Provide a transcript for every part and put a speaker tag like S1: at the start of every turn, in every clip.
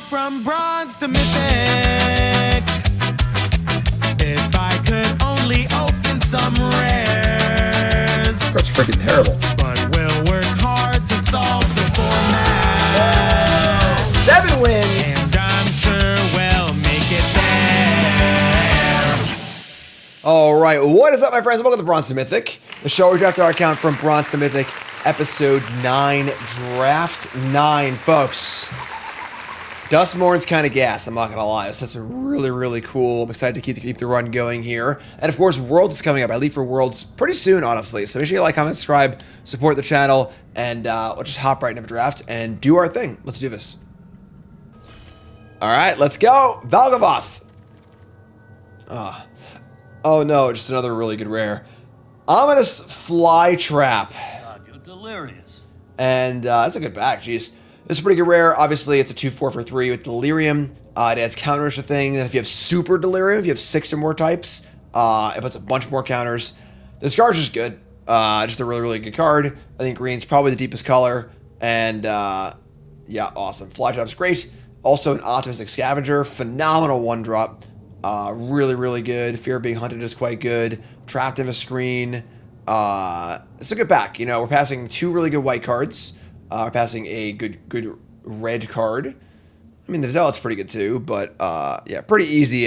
S1: from bronze to mythic. If I could only open some rares.
S2: That's freaking terrible.
S1: But we'll work hard to solve the format.
S2: 7 wins.
S1: And I'm sure we'll make it there.
S2: All right, what is up, my friends? Welcome to Bronze to Mythic, the show where we draft our account from Bronze to Mythic, episode 9, draft 9, folks. Duskmourn's kind of gas, I'm not gonna lie. So that's been really, really cool. I'm excited to keep the run going here. And of course, Worlds is coming up. I leave for Worlds pretty soon, honestly. So make sure you like, comment, subscribe, support the channel, and we'll just hop right into the draft and do our thing. Let's do this. All right, let's go. Valgavoth. Oh no, just another really good rare. Ominous Fly Trap.
S3: God, you're delirious.
S2: And that's a good back, jeez. This is a pretty good rare. Obviously, it's a 2/4 for 3 with Delirium. It adds counters to things. And if you have Super Delirium, if you have 6 or more types, it puts a bunch more counters. This card's just good. Just a really, really good card. I think green's probably the deepest color. And yeah, awesome. Fly Trap's great. Also an Optimistic Scavenger. Phenomenal 1-drop. Really, really good. Fear of Being Hunted is quite good. Trapped in a Screen. It's a good back. You know, we're passing 2 really good white cards. We're passing a good red card. I mean, the Zealot's pretty good too, but yeah, pretty easy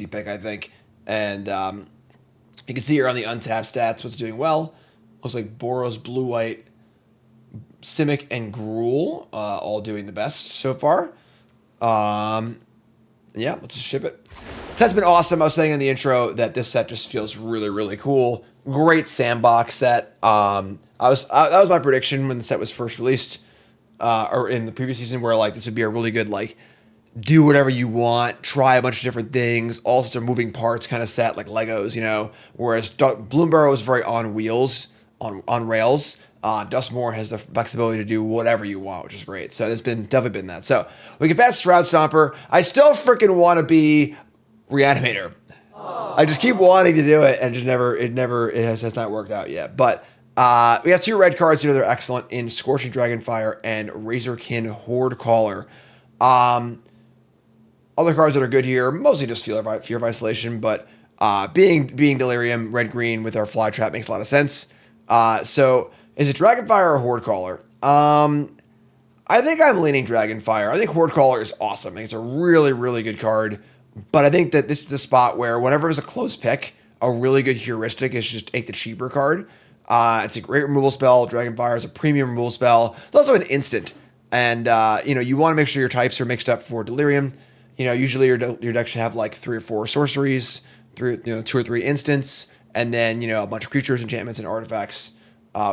S2: pick, I think. And you can see here on the untapped stats what's doing well. Looks like Boros, Blue White, Simic, and Gruul all doing the best so far. Yeah, let's just ship it. That's been awesome. I was saying in the intro that this set just feels really, really cool. Great sandbox set. That was my prediction when the set was first released, or in the previous season, where like this would be a really good like do whatever you want, try a bunch of different things, all sorts of moving parts kind of set like Legos, you know. Whereas Bloomburrow is very on wheels, on rails. Duskmourn has the flexibility to do whatever you want, which is great. So there's definitely been that. So we can pass Shroud Stomper. I still freaking want to be Reanimator. I just keep wanting to do it, and just it has not worked out yet. But we have 2 red cards here that are excellent in Scorching Dragonfire and Razorkin Horde Caller. Other cards that are good here, mostly just Fear of Isolation, but being Delirium, red-green with our Fly Trap makes a lot of sense. So is it Dragonfire or Horde Caller? I think I'm leaning Dragonfire. I think Horde Caller is awesome. I think it's a really, really good card. But I think that this is the spot where whenever there's a close pick, a really good heuristic is just take the cheaper card. It's a great removal spell. Dragonfire is a premium removal spell. It's also an instant. And, you know, you want to make sure your types are mixed up for Delirium. You know, usually your deck should have like 3 or 4 sorceries, 2 or 3 instants, and then, you know, a bunch of creatures, enchantments, and artifacts,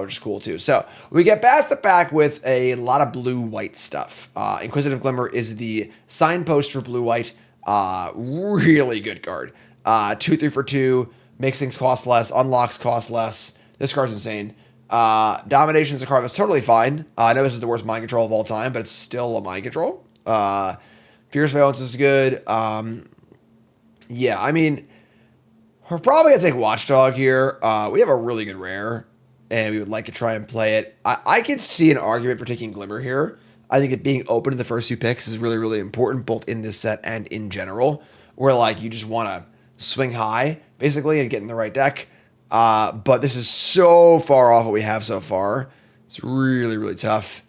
S2: which is cool too. So we get past the back with a lot of blue-white stuff. Inquisitive Glimmer is the signpost for blue-white. Really good card. 2/3 for 2, makes things cost less, unlocks cost less. This card's insane. Domination is a card that's totally fine. I know this is the worst mind control of all time, but it's still a mind control. Fierce Valence is good. Yeah, I mean, we're probably going to take Watchdog here. We have a really good rare, and we would like to try and play it. I can see an argument for taking Glimmer here. I think it being open to the first 2 picks is really, really important, both in this set and in general, where like you just want to swing high, basically, and get in the right deck. But this is so far off what we have so far. It's really, really tough.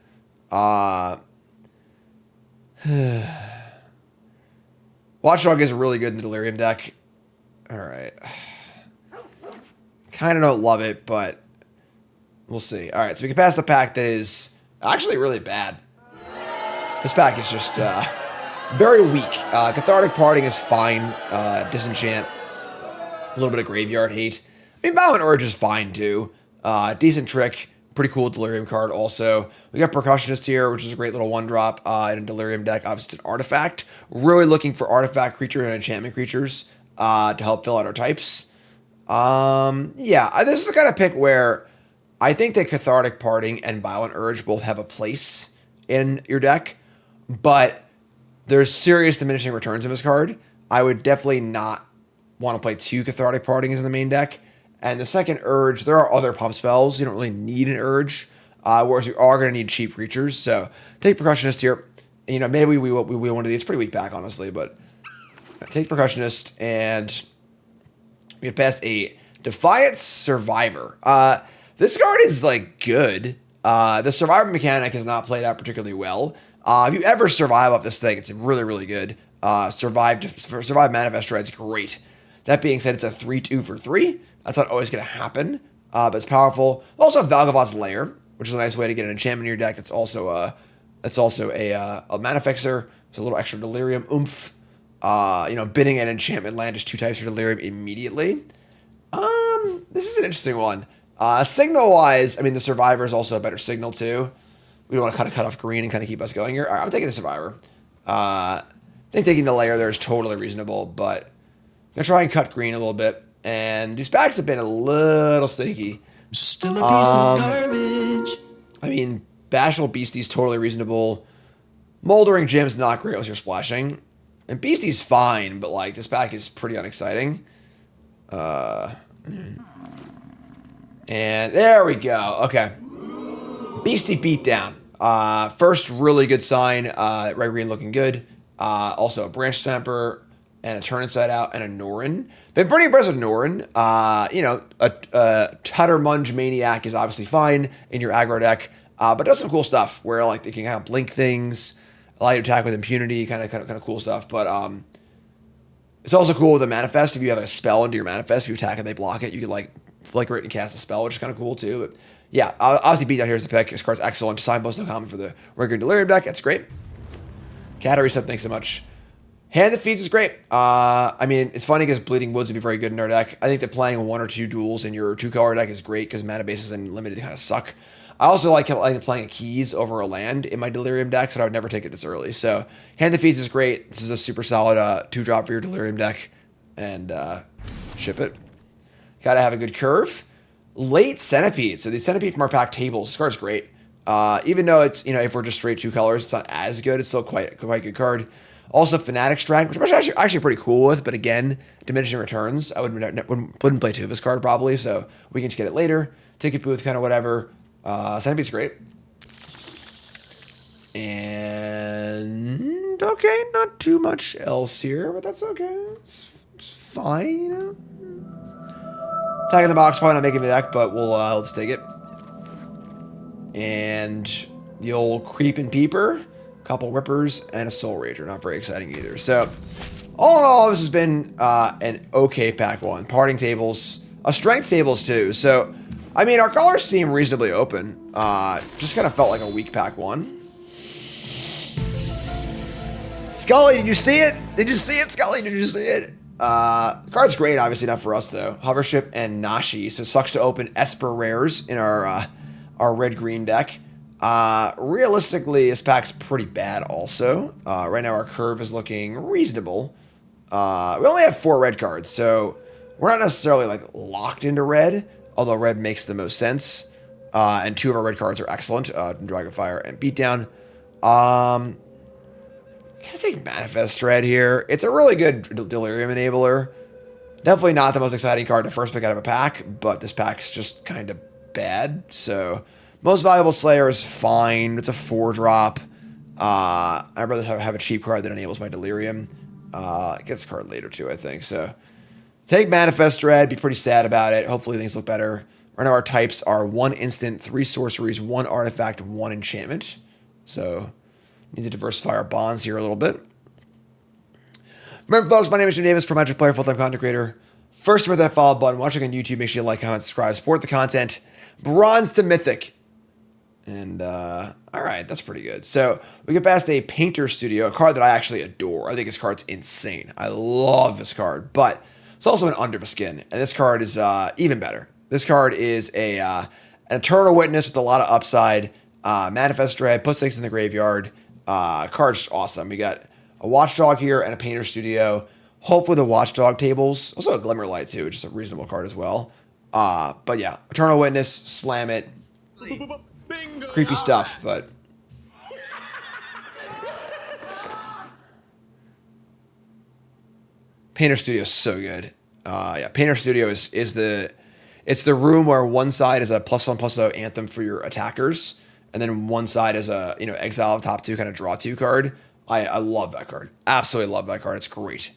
S2: Watchdog is really good in the Delirium deck. All right. Kind of don't love it, but we'll see. All right, so we can pass the pack that is actually really bad. This pack is just very weak. Cathartic Parting is fine. Disenchant. A little bit of Graveyard Hate. I mean, Violent Urge is fine too. Decent Trick. Pretty cool Delirium card also. We got Percussionist here, which is a great little 1-drop in a Delirium deck. Obviously, it's an artifact. Really looking for artifact creature and enchantment creatures to help fill out our types. Yeah, this is the kind of pick where I think that Cathartic Parting and Violent Urge both have a place in your deck, but there's serious diminishing returns of this card. I would definitely not want to play 2 Cathartic Partings in the main deck. And the second Urge, there are other pump spells. You don't really need an Urge, whereas you are going to need cheap creatures. So take Percussionist here. You know, maybe we one of these. Pretty weak pack, honestly, but take Percussionist, and we get past a Defiant Survivor. This card is, like, good. The Survivor mechanic has not played out particularly well. If you ever survive off this thing, it's really, really good. Survive Manifest Dread's great. That being said, it's a 3/2 for 3. That's not always going to happen, but it's powerful. Also, Valgavoth's Lair, which is a nice way to get an enchantment in your deck. That's also a mana fixer. It's a little extra Delirium oomph. You know, bidding an enchantment land is 2 types for Delirium immediately. This is an interesting one. Signal-wise, I mean, the Survivor is also a better signal, too. We don't want to cut off green and kind of keep us going here. All right, I'm taking the Survivor. I think taking the Lair there is totally reasonable, but I'm going to try and cut green a little bit. And these packs have been a little stinky.
S1: Still a piece of garbage.
S2: I mean, Bashful Beastie's totally reasonable. Moldering Gem's not great unless you're splashing. And Beastie's fine, but, like, this pack is pretty unexciting. And there we go. Okay. Beastie Beatdown. First really good sign. Red Green looking good. Also a Branch Stamper and a Turn Inside Out and a Norin. Been pretty impressed with Norin. You know, a Tuttermunge Maniac is obviously fine in your aggro deck. But does some cool stuff where, like, they can kind of blink things, allow you to attack with impunity, kind of cool stuff. But it's also cool with a Manifest. If you have a spell into your Manifest, if you attack and they block it, you can, like, flicker it and cast a spell, which is kind of cool too. But yeah, obviously Beatdown here is the pick. This card's excellent. Signpost no common for the regular Delirium deck. That's great. Cattery said thanks so much. Hand that Feeds is great. I mean, it's funny because Bleeding Woods would be very good in our deck. I think that playing 1 or 2 duels in your 2-color deck is great because mana bases and limited kind of suck. I also like playing a Keys over a land in my Delirium deck, so I would never take it this early. So Hand that Feeds is great. This is a super solid 2-drop for your Delirium deck. And ship it. Gotta have a good curve. Late Centipede. So the Centipede from our pack tables. This card's great. Even though it's, you know, if we're just straight 2 colors, it's not as good. It's still quite a good card. Also Fanatic Strength, which I'm actually pretty cool with. But again, diminishing returns. I wouldn't play 2 of this card probably. So we can just get it later. Ticket Booth, kind of whatever. Centipede's great. And okay, not too much else here, but that's okay. It's fine, you know. Attack in the box, probably not making the deck, but we'll just take it. And the old Creepin' Peeper, a couple Rippers, and a Soul Rager. Not very exciting either. So, all in all, this has been an okay pack one. Parting tables, strength tables too. So, I mean, our colors seem reasonably open. Just kind of felt like a weak pack one. Scully, did you see it? Did you see it, Scully? Did you see it? The card's great, obviously not for us though. Hovership and Nashi, so it sucks to open Esper rares in our red-green deck. Realistically, this pack's pretty bad also. Right now our curve is looking reasonable. We only have 4 red cards, so we're not necessarily like locked into red, although red makes the most sense. And 2 of our red cards are excellent, Dragonfire and Beatdown. Can I take Manifest Dread here? It's a really good Delirium enabler. Definitely not the most exciting card to first pick out of a pack, but this pack's just kind of bad. So, Most Valuable Slayer is fine. It's a 4-drop. I'd rather have a cheap card that enables my Delirium. Get this card later too, I think. So, take Manifest Dread. Be pretty sad about it. Hopefully things look better. Right now our types are 1 instant, 3 sorceries, 1 artifact, 1 enchantment. So, need to diversify our bonds here a little bit. Remember, folks, my name is Jim Davis, pro Magic player, full-time content creator. First, remember that follow button. Watching on YouTube, make sure you like, comment, subscribe, support the content. Bronze to Mythic. And, all right, that's pretty good. So, we get past a Painter Studio, a card that I actually adore. I think this card's insane. I love this card, but it's also an Under the Skin, and this card is even better. This card is an Eternal Witness with a lot of upside. Manifest Dread, put 6 in the graveyard. Card's just awesome. We got a Watchdog here and a Painter Studio. Hopefully the Watchdog tables. Also a Glimmerlight too, which is a reasonable card as well. But yeah, Eternal Witness, slam it.
S3: Bingo.
S2: Creepy stuff, but... Painter Studio is so good. Yeah, Painter Studio is the room where one side is a +1/+0 anthem for your attackers, and then one side is a exile of top 2 kind of draw 2 card. I love that card. Absolutely love that card. It's great.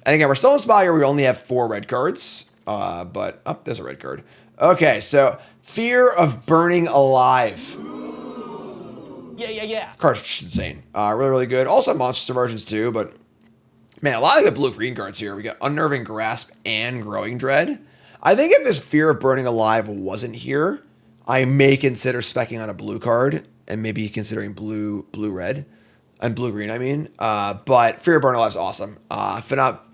S2: And again, we're still in spot here. We only have 4 red cards. But there's a red card. Okay, so Fear of Burning Alive.
S3: Yeah.
S2: Card's just insane. Really, really good. Also monster subversions too, but man, a lot of the blue-green cards here. We got Unnerving Grasp and Growing Dread. I think if this Fear of Burning Alive wasn't here, I may consider specking on a blue card and maybe considering blue-red. And blue-green, I mean. But Fear of Burning Alive is awesome.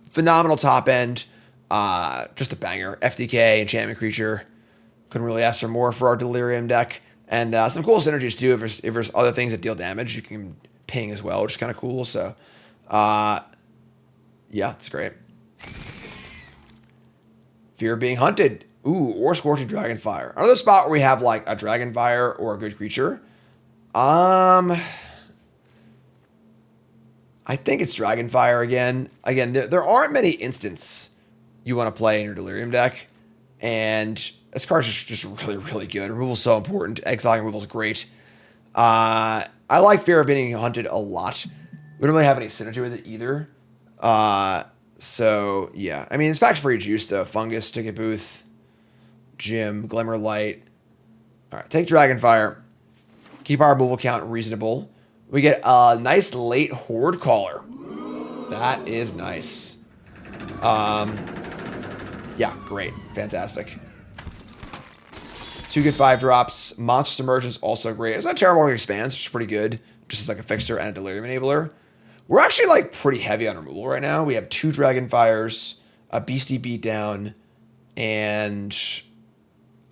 S2: Phenomenal top end. Just a banger. FTK, enchantment creature. Couldn't really ask for more for our Delirium deck. And some cool synergies too. If there's other things that deal damage, you can ping as well, which is kind of cool. So, yeah, it's great. Fear of Being Hunted. Ooh, or Scorching Dragonfire. Another spot where we have like a Dragonfire or a good creature. I think it's Dragonfire again. Again, there aren't many instants you want to play in your Delirium deck. And this card's just really, really good. Removal's so important. Exiling removal's great. I like Fear of Being Hunted a lot. We don't really have any synergy with it either. So, yeah. I mean, this pack's pretty juiced, though. Fungus, Ticket Booth, Gym, Glimmer Light. All right, take Dragonfire. Keep our removal count reasonable. We get a nice late Horde Caller. That is nice. Yeah, great. Fantastic. 2 good 5-drops. Monster Submersion's also great. It's not terrible when it expands, which is pretty good. Just as like a fixer and a Delirium Enabler. We're actually like pretty heavy on removal right now. We have 2 Dragonfires, a Beastie Beatdown, and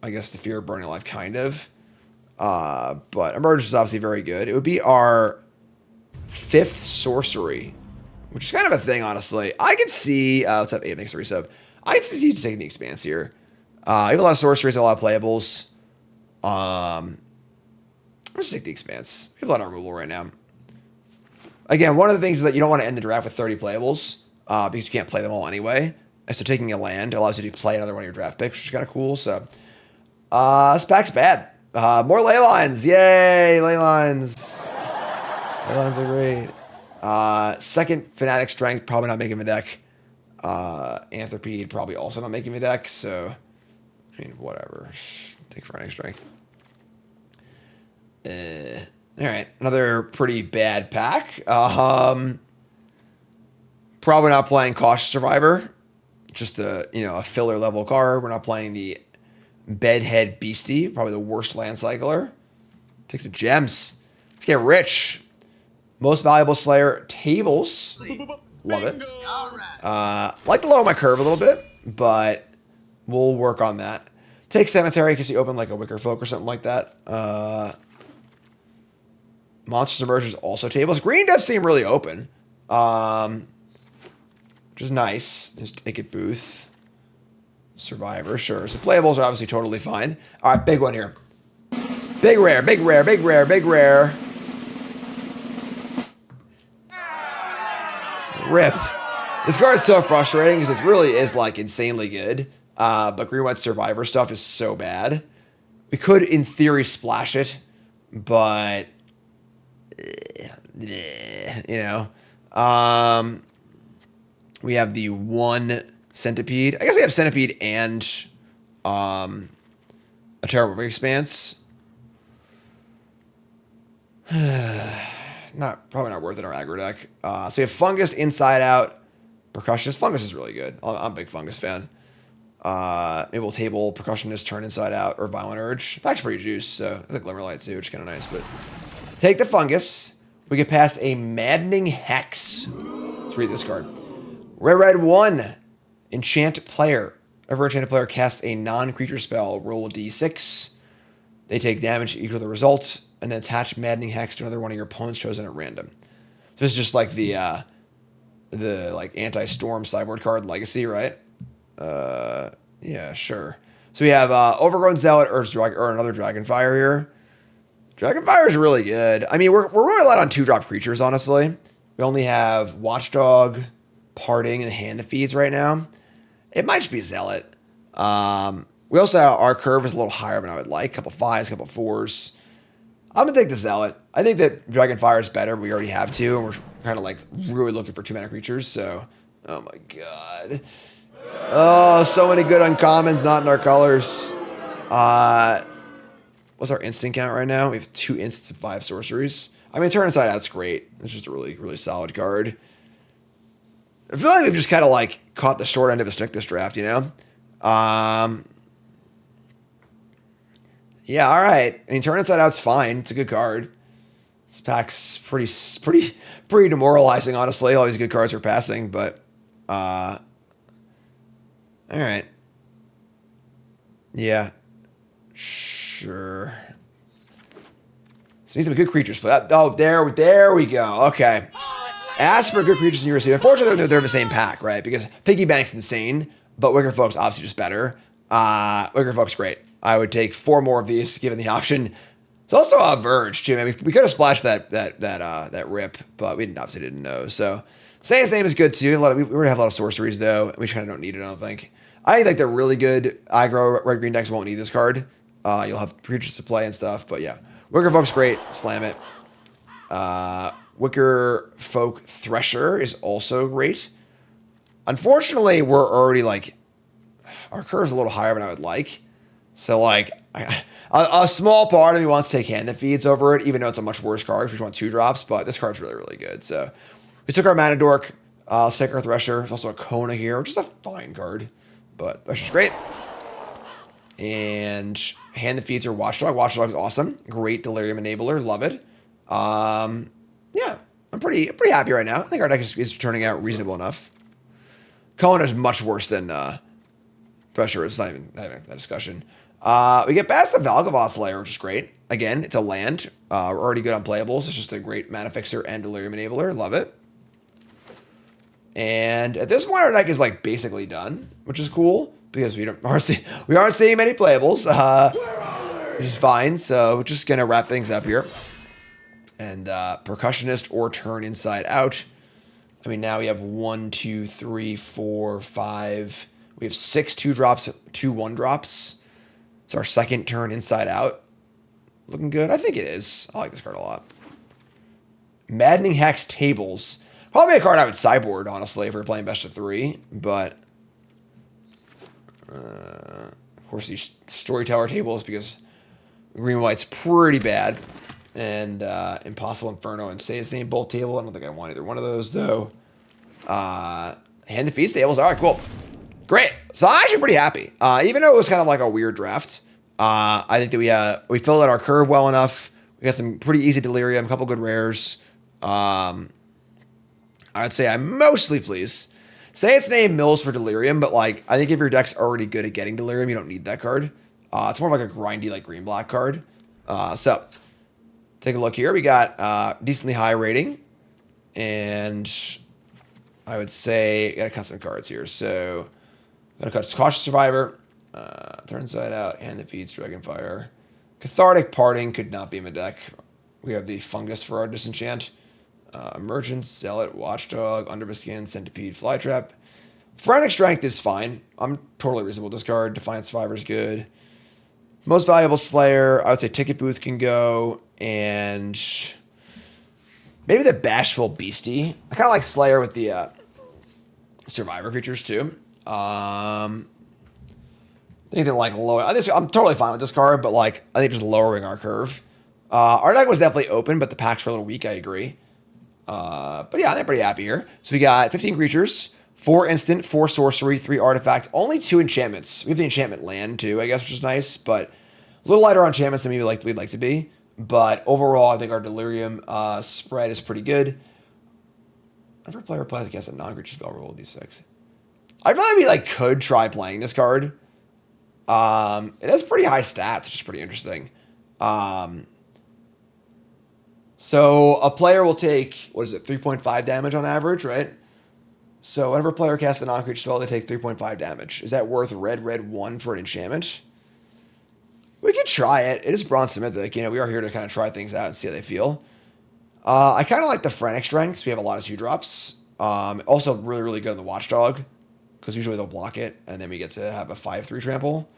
S2: I guess the Fear of Burning Alive, kind of. But Emergence is obviously very good. It would be our 5th sorcery, which is kind of a thing, honestly. I could see, let's have 8 next 3 sub. I could see taking the Expanse here. We have a lot of sorceries, a lot of playables. Let's take the Expanse. We have a lot of removal right now. Again, one of the things is that you don't want to end the draft with 30 playables, because you can't play them all anyway. And so taking a land allows you to play another one of your draft picks, which is kind of cool. So, this pack's bad. More ley lines. Yay, ley lines. Ley lines are great. Second, Fanatic Strength, probably not making the deck. Anthropede, probably also not making the deck. So, I mean, whatever. Take Fanatic Strength. All right, another pretty bad pack. Probably not playing Cautious Survivor. Just a filler level card. We're not playing the Bedhead Beastie, probably the worst land cycler. Take some gems. Let's get rich. Most Valuable Slayer, tables. Love it. Like to lower my curve a little bit, but we'll work on that. Take Cemetery because you open like a Wicker Folk or something like that. Monster Submersions also tables. Green does seem really open. Which is nice. Just Ticket Booth. Survivor, sure. So playables are obviously totally fine. All right, big one here. Big rare, big rare, big rare, big rare. Rip. This card is so frustrating because it really is like insanely good. But green-white Survivor stuff is so bad. We could, in theory, splash it, but we have the 1 Centipede. I guess we have Centipede and a Terrible Big Expanse. Probably not worth it in our aggro deck. So we have Fungus, Inside Out, Percussionist. Fungus is really good. I'm a big Fungus fan. Maybe we'll table Percussionist, turn Inside Out, or Violent Urge. Pack's pretty juice, so the Glimmer Light too, which is kind of nice. But take the Fungus. We get past a Maddening Hex. Let's read this card. Red 1. Enchant player. Every enchanted player casts a non-creature spell. Roll a d6. They take damage equal to the result, and then attach Maddening Hex to another one of your opponent's chosen at random. So this is just like the like anti-storm sideboard card Legacy, right? Yeah, sure. So we have Overgrown Zealot or another Dragonfire here. Dragonfire is really good. I mean, we're really light on 2-drop creatures, honestly. We only have Watchdog, Parting, and Hand that Feeds right now. It might just be Zealot. We also have our curve is a little higher than I would like. Couple 5s, couple 4s. I'm gonna take the Zealot. I think that Dragonfire is better, but we already have two, and we're kind of like really looking for 2-mana creatures. So, oh my god, oh, so many good uncommons, not in our colors. What's our instant count right now? We have 2 instants and 5 sorceries. I mean, turn inside out's great. It's just a really, really solid card. I feel like we've just kind of like caught the short end of a stick this draft, you know? Yeah, all right. I mean, turn inside out's fine. It's a good card. This pack's pretty demoralizing, honestly. All these good cards are passing, but all right. Yeah. Sure. So need some good creatures. But oh, there we go. Okay. Ask for good creatures and you receive. Unfortunately, they're in the same pack, right? Because Piggy Bank's insane, but Wicker Folk's obviously just better. Wicker Folk's great. I would take 4 more of these, given the option. It's also a Verge too. I mean, we could have splashed that rip, but we obviously didn't know. So, say his name is good too. We're gonna have a lot of sorceries though. We kind of don't need it. I don't think. I think they're really good. Aggro red green decks won't need this card. You'll have creatures to play and stuff, but yeah, Wicker Folk's great. Slam it. Wicker Folk Thresher is also great. Unfortunately, we're already like our curve's a little higher than I would like. So like a small part of me wants to take Hand That Feeds over it, even though it's a much worse card if you want 2 drops. But this card's really, really good. So we took our Mana Dork. Let's take our Thresher. There's also a Kona here, which is a fine card, but Thresher's great. And Hand That Feeds or Watchdog. Watchdog is awesome. Great Delirium Enabler. Love it. Yeah, I'm pretty happy right now. I think our deck is turning out reasonable enough. Kona is much worse than Thresher. It's not even that discussion. We get past the Valgavoth Slayer, which is great. Again, it's a land. We're already good on playables. It's just a great Mana Fixer and Delirium Enabler. Love it. And at this point, our deck is like basically done, which is cool because we aren't seeing many playables, which is fine. So we're just gonna wrap things up here. And Percussionist or Turn Inside Out. I mean, now we have 1, 2, 3, 4, 5. We have 6 2-drops, 2 1-drops. It's our second Turn Inside Out. Looking good. I think it is. I like this card a lot. Maddening Hex Tables. Probably a card I would sideboard, honestly, if we were playing best of 3. But, of course, these Storyteller Tables, because Green-White's pretty bad. And Impossible Inferno and Say His Name Bolt Table. I don't think I want either one of those, though. Hand That Feeds Tables. All right, cool. Great. So I'm actually pretty happy. Even though it was kind of like a weird draft, I think that we filled out our curve well enough. We got some pretty easy Delirium, a couple good rares. I would say I'm mostly pleased. Say Its Name Mills for Delirium, but like I think if your deck's already good at getting Delirium, you don't need that card. It's more like a grindy, like green-black card. So take a look here. We got decently high rating, and I would say got to cut some cards here. So gotta cut Cautious Survivor, Turn Inside Out, Hand That Feeds, Dragonfire. Cathartic Parting could not be in the deck. We have the Fungus for our disenchant. Emergence, Zealot, Watchdog, Under the Skin, Centipede, Flytrap. Frantic Strength is fine. I'm totally reasonable with this card. Defiant Survivor is good. Most Valuable Slayer, I would say Ticket Booth can go, and maybe the Bashful Beastie. I kind of like Slayer with the Survivor creatures too. I think they're like low. I'm totally fine with this card, but like I think just lowering our curve. Our deck was definitely open, but the packs were a little weak. I agree. But yeah, I'm pretty happy here. So we got 15 creatures, 4 instant, 4 sorcery, 3 artifact, only 2 enchantments. We have the enchantment land too, I guess, which is nice, but a little lighter on enchantments than we'd like to be. But overall, I think our Delirium spread is pretty good. Whenever a player plays against a non-creature spell, roll d6. I feel like we could try playing this card. It has pretty high stats, which is pretty interesting. So a player will take, 3.5 damage on average, right? So whenever a player casts a non-creature spell, they take 3.5 damage. Is that worth red 1 for an enchantment? We could try it. It is Bronze Mythic. We are here to kind of try things out and see how they feel. I kind of like the Frantic Strength. We have a lot of 2-drops. Also really, really good on the Watchdog, because usually they'll block it, and then we get to have a 5/3 trample.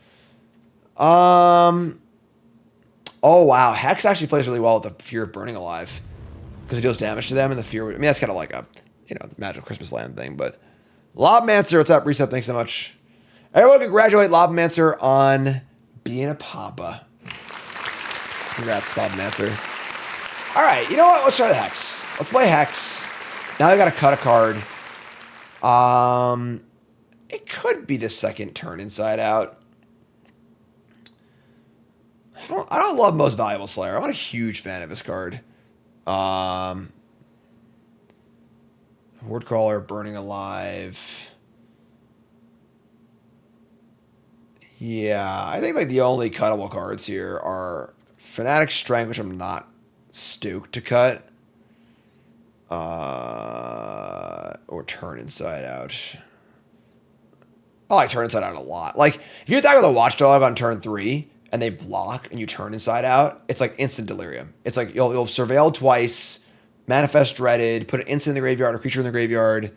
S2: Oh, wow. Hex actually plays really well with the Fear of Burning Alive. Because it deals damage to them, and the Fear... I mean, that's kind of like a, you know, Magical Christmas Land thing, but... Lobmancer, what's up? Reset, thanks so much. Everyone congratulate Lobmancer on being a papa. Congrats, Lobmancer. All right, you know what? Let's try the Hex. Let's play Hex. Now I got to cut a card. It could be the second turn inside out. I don't love Most Valuable Slayer. I'm not a huge fan of this card. Hordecrawler, Burning Alive. Yeah, I think like the only cuttable cards here are Fanatic Strength, which I'm not stoked to cut. Or Turn Inside Out. I like Turn Inside Out a lot. Like, if you attack with a Watchdog on turn 3 and they block and you turn Inside Out, it's like instant delirium. It's like you'll surveil twice, Manifest Dreaded, put an instant in the graveyard, a creature in the graveyard.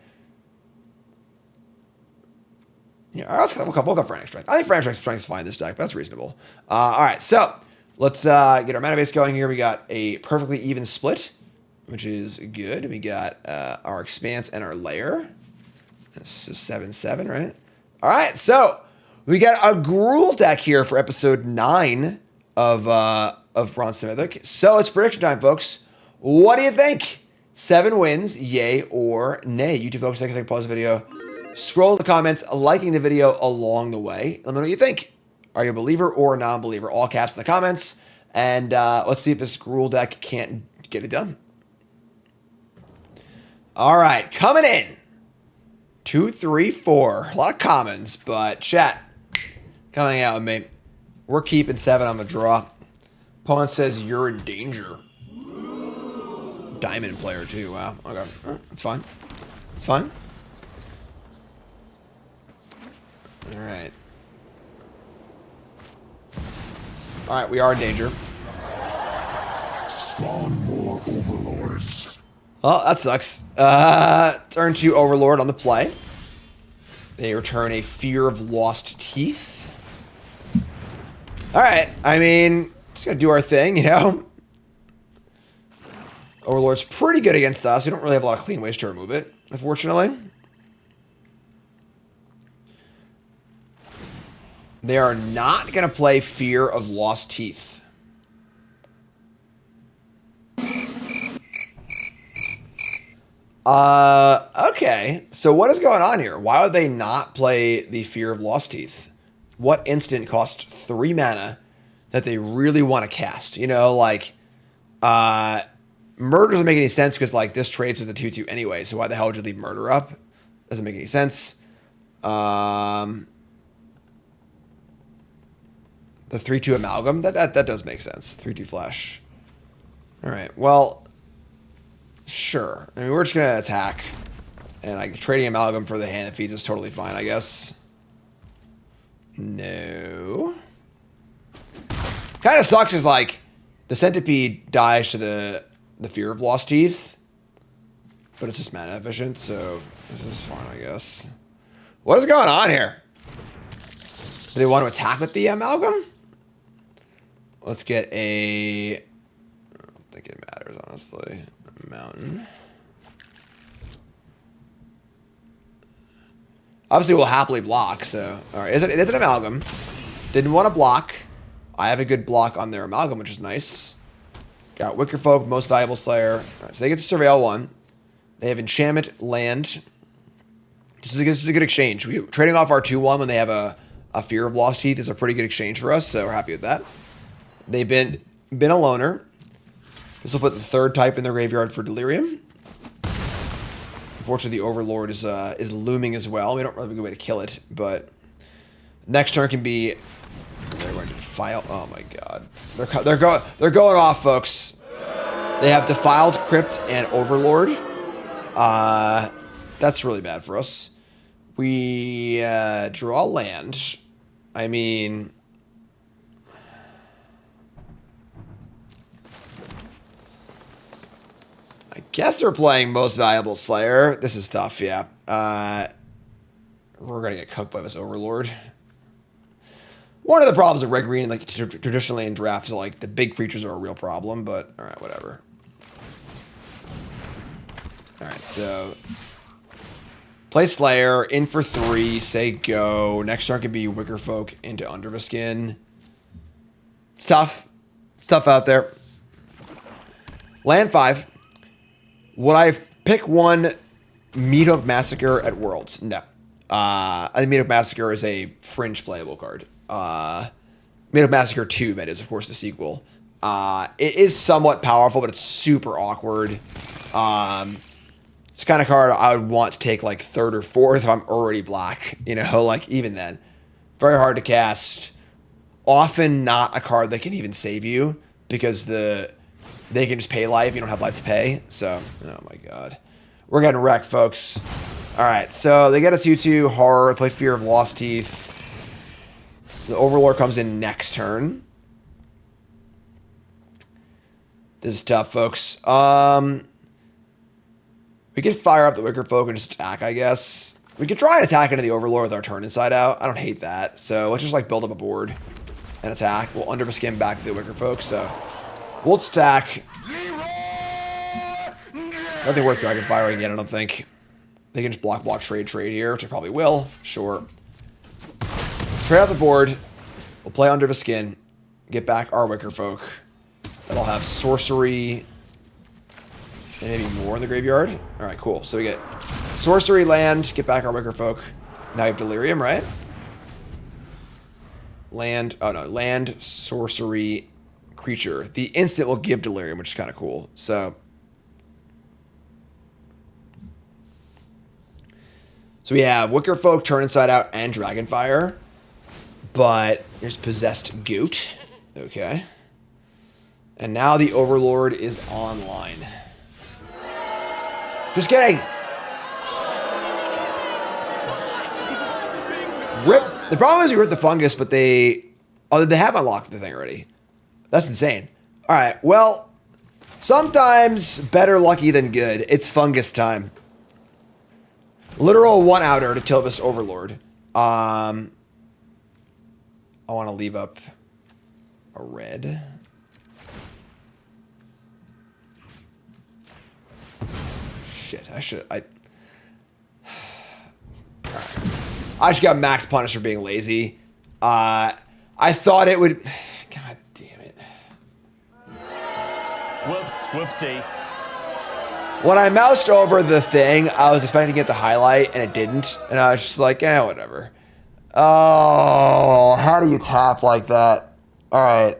S2: Yeah, all right, we'll go Frantic Strength. I think Frantic Strength is fine in this deck, but that's reasonable. All right, so let's get our mana base going here. We got a perfectly even split, which is good. We got our Expanse and our Lair. This is 7/7, right? All right, so we got a Gruul deck here for episode 9 of Bronze to Mythic. So it's prediction time, folks. What do you think? 7 wins, yay or nay? You two folks, take a second, pause the video. Scroll the comments, liking the video along the way. Let me know what you think. Are you a believer or a non-believer? All caps in the comments. And let's see if this Gruul deck can't get it done. All right, coming in. 2, 3, 4. A lot of commons, but chat, coming out with me. We're keeping 7 on the draw. Opponent says you're in danger. Diamond player too. Wow. Okay. That's fine. It's fine. All right. All right. We are in danger.
S4: Spawn more overlords.
S2: Oh, that sucks. Turn 2 Overlord on the play. They return a Fear of Lost Teeth. All right. I mean, just gotta do our thing, you know. Overlord's pretty good against us. We don't really have a lot of clean ways to remove it, unfortunately. They are not going to play Fear of Lost Teeth. Okay. So what is going on here? Why would they not play the Fear of Lost Teeth? What instant costs 3 mana that they really want to cast? You know, like, Murder doesn't make any sense because, like, this trades with the 2/2 anyway, so why the hell would you leave Murder up? Doesn't make any sense. The 3/2 Amalgam, that does make sense. 3/2 Flash. All right, well, sure. I mean, we're just going to attack, and, like, trading Amalgam for the hand that feeds is totally fine, I guess. No. Kind of sucks is, like, the Centipede dies to the Fear of Lost Teeth, but it's just mana efficient, so this is fine, I guess. What is going on here? Do they want to attack with the Amalgam? Let's get a... I don't think it matters, honestly. Mountain. Obviously, we'll happily block, so... Alright, it is an Amalgam. Didn't want to block. I have a good block on their Amalgam, which is nice. Got Wicker Folk, Most Valuable Slayer. Right, so they get to Surveil 1. They have Enchantment, Land. This is a good exchange. Trading off our 2/1 when they have a Fear of Lost Teeth is a pretty good exchange for us, so we're happy with that. They've been a loner. This will put the 3rd type in their graveyard for Delirium. Unfortunately, the Overlord is looming as well. We don't really have a good way to kill it, but next turn can be... They're going to defile. Oh my god, they're going off, folks. They have Defiled Crypt and Overlord. That's really bad for us. We draw land. I mean, I guess we're playing Most Valuable Slayer. This is tough, yeah. We're gonna get cooked by this Overlord. One of the problems with red green, like traditionally in drafts, is like the big creatures are a real problem. But all right, whatever. All right, so play Slayer in for 3. Say go. Next turn could be Wickerfolk into Under the Skin. It's tough. It's tough out there. Land 5. Would I pick one Mythic Massacre at Worlds? No. I think Mythic Massacre is a fringe playable card. Mythic Massacre 2, that is, of course, the sequel. It is somewhat powerful, but it's super awkward. It's the kind of card I would want to take like 3rd or 4th if I'm already black. You know, like even then. Very hard to cast. Often not a card that can even save you because they can just pay life. You don't have life to pay. So, oh my god. We're getting wrecked, folks. All right, so they get a 2/2 horror. Play Fear of Lost Teeth. The Overlord comes in next turn. This is tough, folks. We could fire up the Wickerfolk and just attack, I guess. We could try and attack into the Overlord with our turn inside out. I don't hate that. So let's just like build up a board and attack. We'll under the skin back to the Wickerfolk. So we'll stack. Nothing worth dragon firing yet, I don't think. They can just block, trade here, which I probably will. Sure. Trade out the board. We'll play under the skin. Get back our Wickerfolk. That'll have sorcery and maybe more in the graveyard. All right, cool. So we get sorcery, land, get back our Wickerfolk. Now you have Delirium, right? Land, oh no, land, sorcery, creature. The instant will give Delirium, which is kind of cool. So we have Wickerfolk, Turn Inside Out, and Dragonfire. But there's Possessed Goat. Okay. And now the Overlord is online. Just kidding. Rip. The problem is we ripped the fungus, but they have unlocked the thing already. That's insane. All right. Well, sometimes better lucky than good. It's fungus time. Literal 1-outer to kill this Overlord. I want to leave up a red. Shit, I just got max punish for being lazy. I thought it would. God damn it.
S3: Whoops, whoopsie.
S2: When I moused over the thing, I was expecting it to highlight, and it didn't. And I was just like, whatever. Oh, how do you tap like that? All right.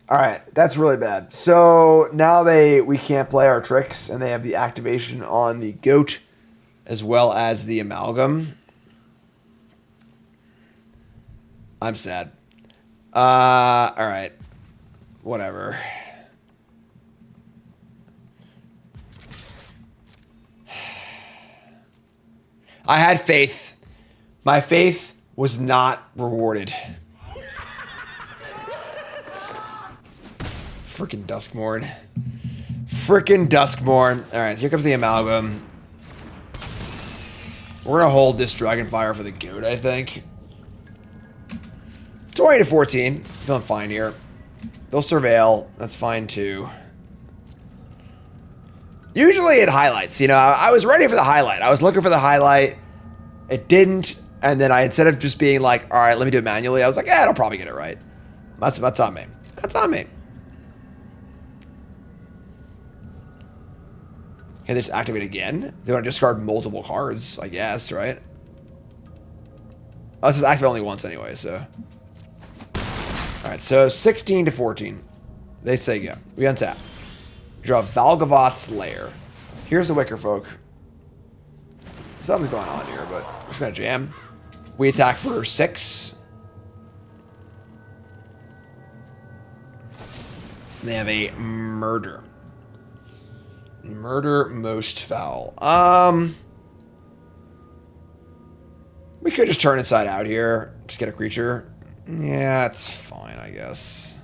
S2: All right, that's really bad. So now we can't play our tricks, and they have the activation on the goat as well as the amalgam. I'm sad. All right. Whatever. I had faith. My faith was not rewarded. Freaking Duskmourn. Freaking Duskmourn. All right, here comes the amalgam. We're going to hold this Dragonfire for the goat, I think. It's 20 to 14. Feeling fine here. They'll surveil. That's fine, too. Usually it highlights. You know, I was ready for the highlight. I was looking for the highlight. It didn't. And then instead of just being like, all right, let me do it manually, I was like, it'll probably get it right. That's on me. That's on me. Okay, they just activate again. They want to discard multiple cards, I guess, right? Oh, this is activate only once anyway, so. Alright, so 16 to 14. They say go. We untap. Draw Valgavat's Lair. Here's the Wickerfolk. Something's going on here, but we're just going to jam. We attack for 6. And they have a murder. Murder most foul. We could just turn inside out here. Just get a creature. Yeah, it's fine, I guess.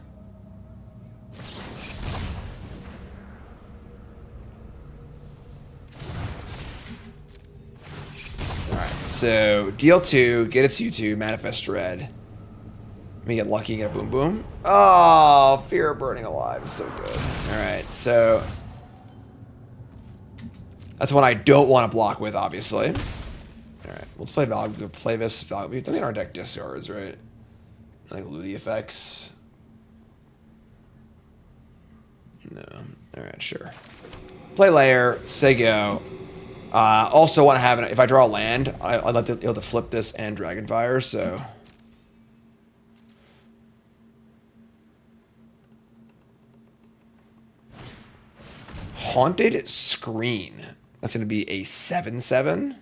S2: so deal 2, get a 2/2, manifest dread. Let me get lucky and get a boom boom. Oh, Fear of Burning Alive is so good. Alright, so that's one I don't want to block with, obviously. Alright, let's play Valve. We'll play this Valve. We don't think our deck discards, right? Like Ludi effects. No. Alright, sure. Play layer, say go. Also want to have if I draw a land, I'd like to be able to flip this and Dragonfire, so. Haunted Screen. That's going to be a 7/7.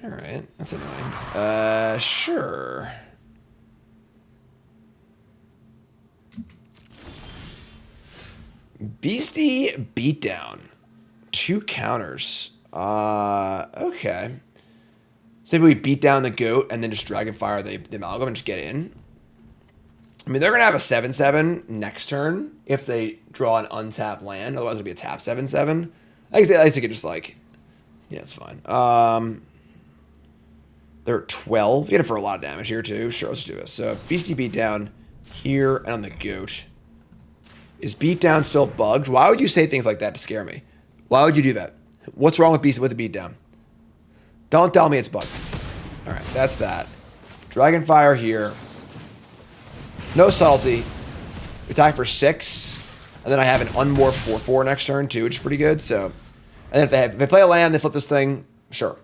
S2: Alright, that's annoying. Sure. Beastie Beatdown. 2 counters. Okay. So maybe we beat down the goat and then just Dragonfire the Amalgam and just get in. I mean, they're going to have a 7/7 next turn if they draw an untapped land. Otherwise, it'll be a tap 7/7. I guess they could just like... Yeah, it's fine. They're at 12. Get it for a lot of damage here, too. Sure, let's do this. So, Beastie Beatdown here and on the goat. Is Beatdown still bugged? Why would you say things like that to scare me? Why would you do that? What's wrong with the Beatdown? Don't tell me it's bugged. Alright, that's that. Dragonfire here. No subtlety. We attack for 6. And then I have an unmorph 4/4 next turn, too, which is pretty good. So, and if they play a land, they flip this thing, sure.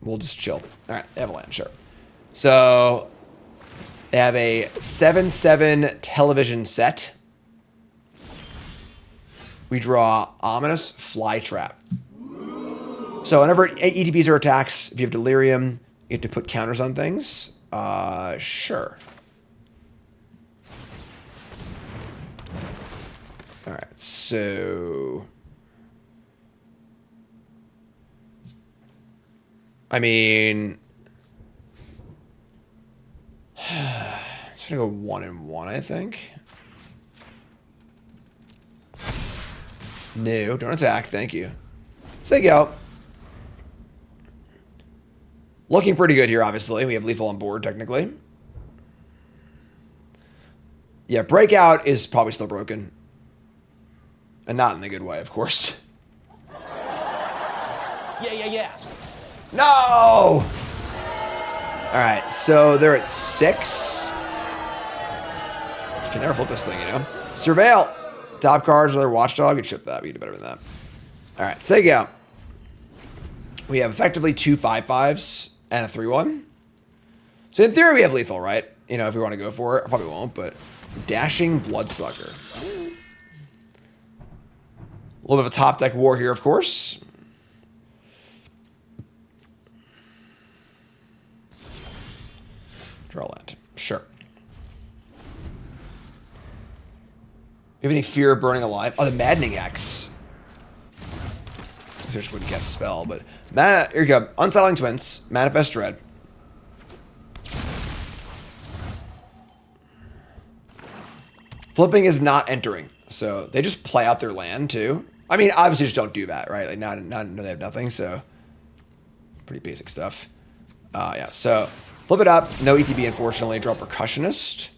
S2: We'll just chill. Alright, they have a land, sure. So, they have a 7/7 television set. We draw Ominous Flytrap. So whenever ETBs are attacks, if you have Delirium, you have to put counters on things. Sure. Alright, so... I mean... It's gonna go 1-1, I think. No, don't attack. Thank you. Say go. Looking pretty good here, obviously. We have lethal on board, technically. Yeah, Breakout is probably still broken. And not in the good way, of course.
S3: Yeah.
S2: No! Alright, so they're at 6. You can never flip this thing, you know? Surveil. Top cards, another Watchdog. You'd ship that. We can do better than that. Alright, say go. We have effectively 2 5/5s and a 3/1. So in theory, we have lethal, right? You know, if we want to go for it. I probably won't, but... Dashing Bloodsucker. A little bit of a top deck war here, of course. Draw land. Sure. You have any Fear of Burning Alive? Oh, the Maddening X. I just wouldn't cast a spell, but... Here you go. Unsettling Twins. Manifest Dread. Flipping is not entering. So, they just play out their land, too. I mean, obviously just don't do that, right? Like, now they have nothing, so... Pretty basic stuff. Yeah, so... Flip it up. No ETB, unfortunately. Draw Percussionist.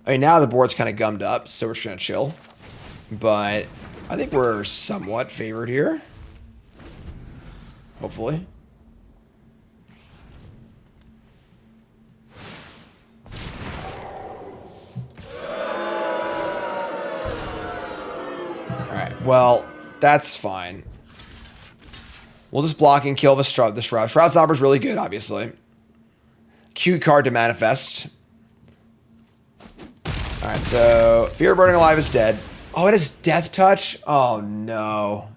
S2: I mean, now the board's kind of gummed up, so we're just going to chill. But I think we're somewhat favored here. Hopefully. Alright, well, that's fine. We'll just block and kill the Shroud. The Shroud Stopper's really good, obviously. Cute card to manifest. Alright, so Fear of Burning Alive is dead. Oh, it is Death Touch? Oh, no.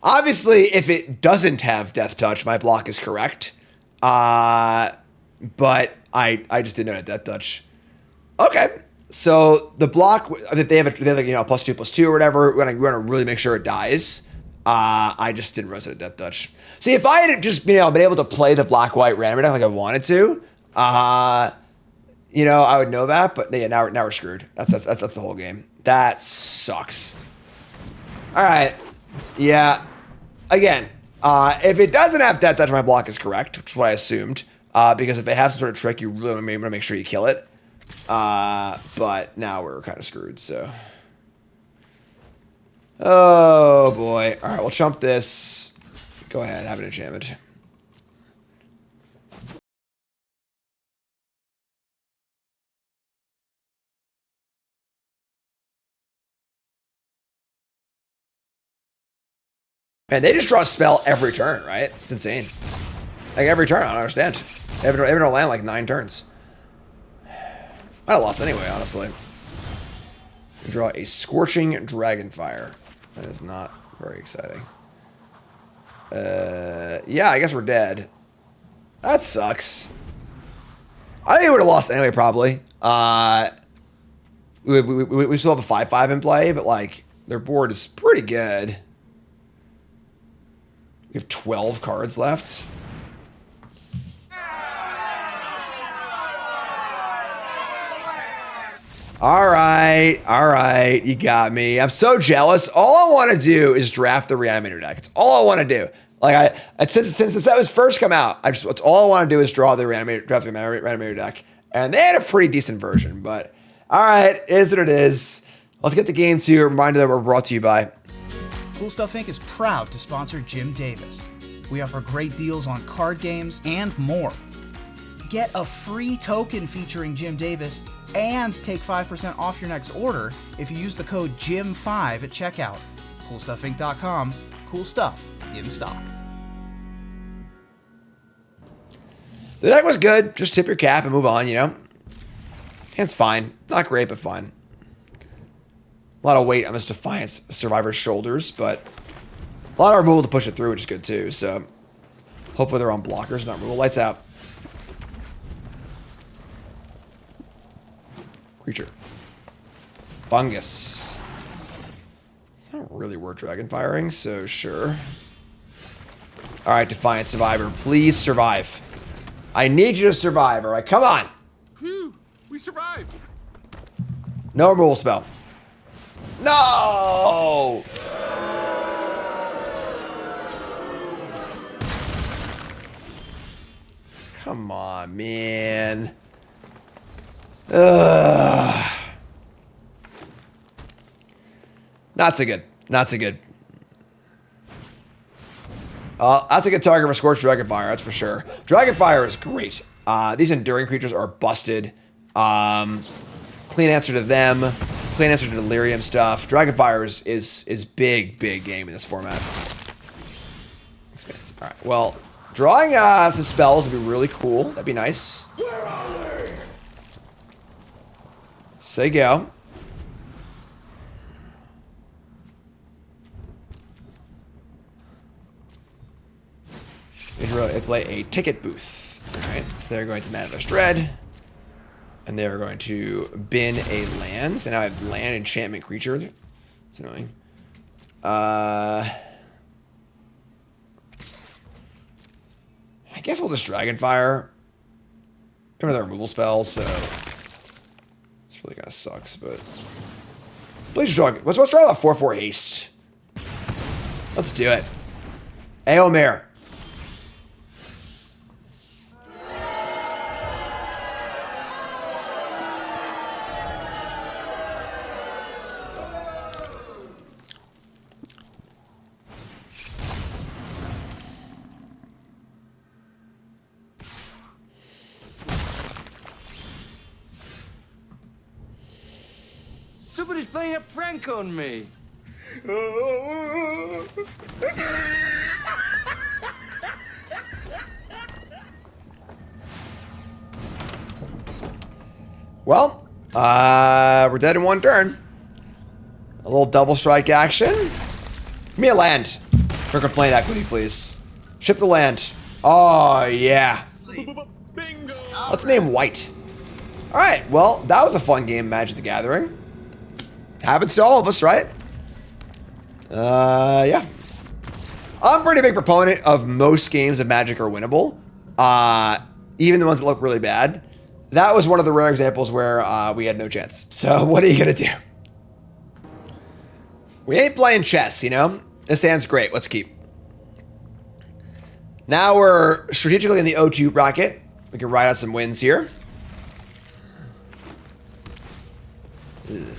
S2: Obviously, if it doesn't have Death Touch, my block is correct. But I just didn't know it had Death Touch. Okay. So the block, if they have like, you know, +2/+2 or whatever, we're gonna really make sure it dies. I just didn't realize it had Death Touch. See, if I had just, you know, been able to play the black-white random deck like I wanted to, you know, I would know that, but yeah, now we're screwed. That's the whole game. That sucks. All right. Yeah. Again, if it doesn't have death touch, my block is correct, which is what I assumed. Because if they have some sort of trick, you really want to make sure you kill it. But now we're kind of screwed, so. Oh, boy. All right, we'll chump this. Go ahead, have an enchantment. Man, they just draw a spell every turn, right? It's insane. Like, every turn, I don't understand. They haven't land like 9 turns. I lost anyway, honestly. We draw a Scorching Dragonfire. That is not very exciting. Yeah, I guess we're dead. That sucks. I think we would have lost anyway, probably. We still have a 5/5 in play, but, like, their board is pretty good. We have 12 cards left. All right, you got me. I'm so jealous. All I want to do is draft the Reanimator deck. It's all I want to do. Like since that was first come out, it's all I want to do is draft the Reanimator deck. And they had a pretty decent version, but all right, is what it is. Let's get the game to you. Reminder that we're brought to you by
S5: Cool Stuff Inc. is proud to sponsor Jim Davis. We offer great deals on card games and more. Get a free token featuring Jim Davis and take 5% off your next order if you use the code JIM5 at checkout. CoolStuffInc.com. Cool stuff in stock.
S2: The deck was good. Just tip your cap and move on, you know? Hand's fine. Not great, but fine. A lot of weight on this Defiance Survivor's shoulders, but a lot of removal to push it through, which is good too, so hopefully they're on blockers, not removal. Lights out. Creature. Fungus. It's not really worth dragon firing, so sure. Alright, Defiant Survivor, please survive. I need you to survive, alright? Come on!
S3: Phew, we survived.
S2: No removal spell. No! Come on, man. Ugh. Not so good. Not so good. That's a good target for Scorched Dragonfire, that's for sure. Dragonfire is great. These enduring creatures are busted. Clean answer to them. Clean answer to Delirium stuff. Dragonfire is big game in this format. Expanse. Alright, well, drawing some spells would be really cool. That'd be nice. Say go. They play a ticket booth. Alright, so they're going to Manifest Dread. And they're going to bin a land. So now I have land enchantment creature. It's annoying. I guess we'll just Dragonfire. Another removal spell, so this really kind of sucks, but please draw. Let's draw a 4/4 haste. Let's do it. Aomir.
S6: Somebody's playing a prank on me.
S2: Well, we're dead in one turn. A little double strike action. Give me a land for complaint equity, please. Ship the land. Oh, yeah.
S3: Bingo.
S2: Let's name White. All right, well, that was a fun game, Magic the Gathering. Happens to all of us, right? Yeah. I'm a pretty big proponent of most games of Magic are winnable. Even the ones that look really bad. that was one of the rare examples where we had no chance. So what are you going to do? We ain't playing chess, you know? This hand's great. Let's keep. Now we're strategically in the O2 bracket. We can ride out some wins here.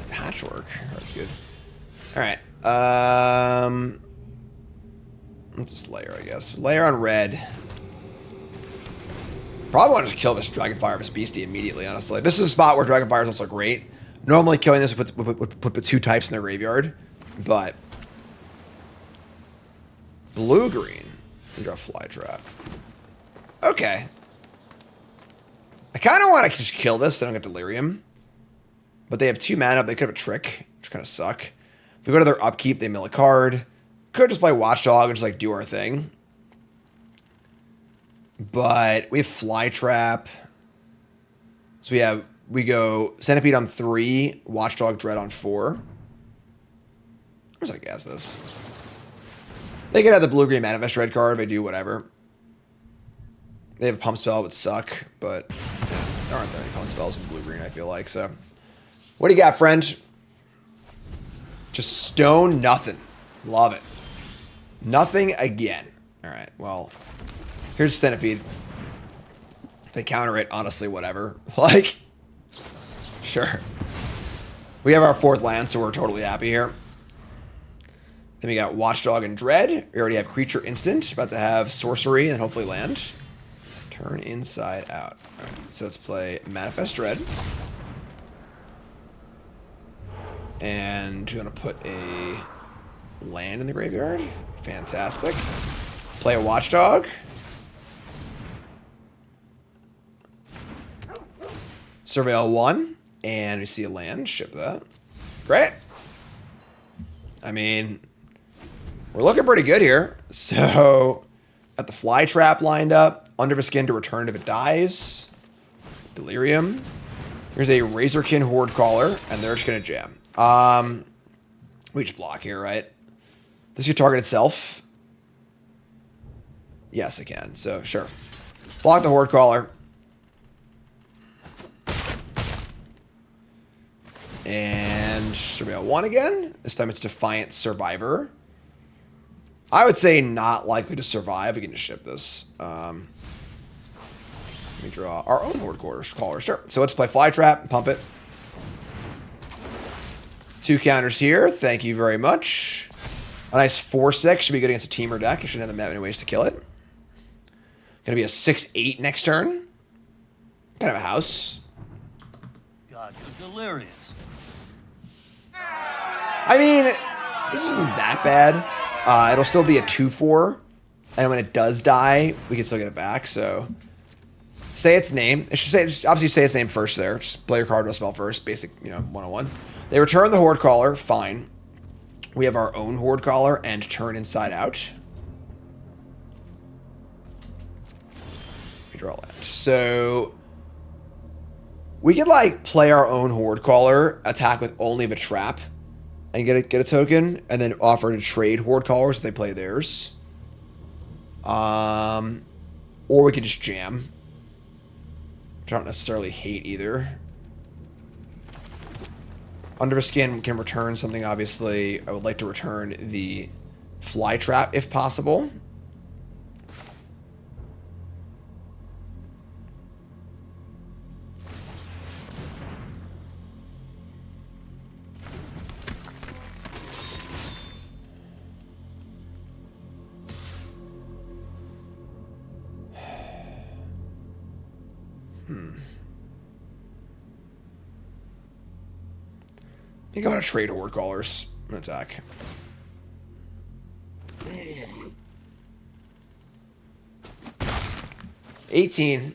S2: Patchwork. That's good. All right. Let's just layer, I guess. Layer on red. Probably want to kill this Dragonfire of this Beastie immediately, honestly. This is a spot where Dragonfire is also great. Normally killing this would put 2 types in their graveyard. But blue-green. We draw Fly Trap. Okay. I kind of want to just kill this. They don't get Delirium. But they have 2 mana. They could have a Trick, which kind of suck. If we go to their upkeep, they mill a card. Could just play Watchdog and just like do our thing. But we have Fly Trap. So we go Centipede on 3, Watchdog Dread on 4. Where's I guess this? They could have the blue-green Manifest Dread card, they do whatever. They have a Pump Spell, it would suck, but there aren't that many Pump Spells in blue-green, I feel like, so. What do you got, friend? Just stone nothing. Love it. Nothing again. Alright, well, here's Centipede. If they counter it, honestly, whatever. Like, sure. We have our 4th land, so we're totally happy here. Then we got Watchdog and Dread. We already have Creature Instant. About to have Sorcery and hopefully land. Turn inside out. Alright, so let's play Manifest Dread. And we're going to put a land in the graveyard. Fantastic. Play a Watchdog. Surveil 1. And we see a land. Ship that. Great. I mean, we're looking pretty good here. So, got the Fly Trap lined up. Under the Skin to return if it dies. Delirium. Here's a Razorkin Horde Caller. And they're just going to jam. We just block here, right? Does your target itself? Yes, I can. So, sure. Block the Horde Caller. And Surveil 1 again. This time it's Defiant Survivor. I would say not likely to survive. We can just ship this. Let me draw our own Horde Caller. Sure. So let's play Fly Trap and pump it. 2 counters here. Thank you very much. A nice 4/6 should be good against a teamer deck. You shouldn't have that many ways to kill it. Gonna be a 6/8 next turn. Kind of a house.
S6: God, you're delirious.
S2: I mean, this isn't that bad. It'll still be a 2/4. And when it does die, we can still get it back. So, say its name. It should say, obviously say its name first there. Just play your card to a spell first. Basic, 101. They return the Horde Caller. Fine. We have our own Horde Caller and turn inside out. We draw land. So, we could, like, play our own Horde Caller, attack with only the trap, and get a token, and then offer to trade Horde Callers if they play theirs. Or we could just jam. Which I don't necessarily hate either. Under the Skin can return something, obviously. I would like to return the Fly Trap if possible. You gotta trade Horde Callers and attack. $18